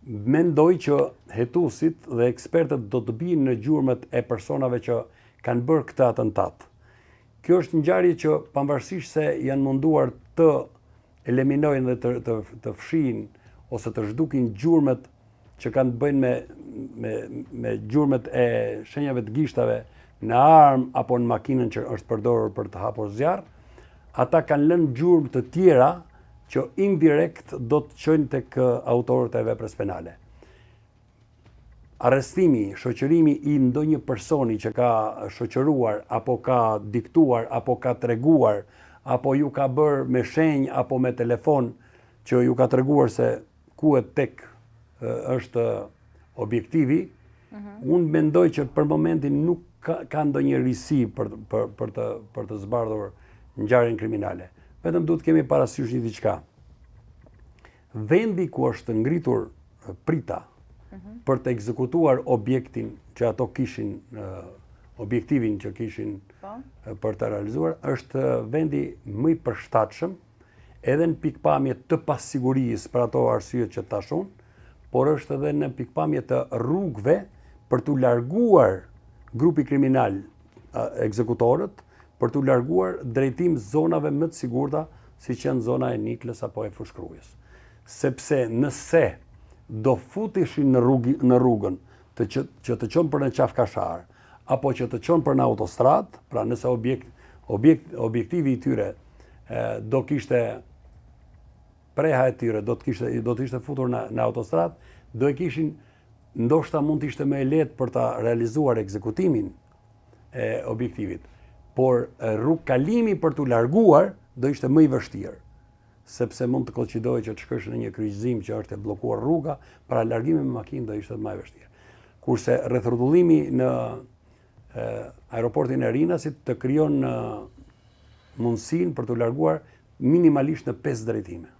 mendoj që hetuesit dhe ekspertët do të bijnë në gjurmët e personave që kanë bërë këtë atentat. Kjo është ngjarje që pavarësisht se janë munduar të eliminojnë dhe të fshihin ose të zhdukin gjurmët që kanë të bëjnë me gjurmët e shenjave të gishtave në armë apo në makinën që është përdorur për të hapur zjarr, ata kanë lënë gjurmë të tjera që indirekt do të çojnë tek autorët e veprës penale. Arrestimi, shoqërimi i ndonjë personi që ka shoqëruar, apo ka diktuar, apo ka treguar, apo ju ka bërë me shenjë apo me telefon që ju ka treguar se ku e tek është objektivi, unë mendoj që për momentin nuk ka ndonjë risi për të zbardhur ngjarjen kriminale. Vetëm duhet kemi parasysh një diçka. Vendi ku është ngritur prita për të ekzekutuar objektin që ato kishin, objektivin që kishin për të realizuar, është vendi më i përshtatshëm, edhe në pikpamje të pasigurisë për ato arsyet që tash unë, por është edhe në pikpamje të rrugëve për t'u larguar grupi kriminal, ekzekutorët, për t'u larguar drejtim zonave më të sigurta, si që në zona e Niklës apo e Fushkrujës. Sepse nëse do futeshin në rrugën që të qonë për në qafkashar, apo që të qonë për në autostrat, pra nëse objektivi i tyre do kishte preha e tyre, do të ishte futur në autostrat, do e kishin, ndoshta mund të ishte më e lehtë për ta realizuar ekzekutimin e objektivit, por rrugkalimi për t'u larguar do ishte më i vështirë, sepse mund të koincidojë që të shkosh në një kryqëzim që është e bllokuar rruga, para largimi me makinë do ishte më e vështirë. Kurse rrethrrotullimi në aeroportin e Rinasit të krijon mundësinë për t'u larguar minimalisht në 5 drejtime.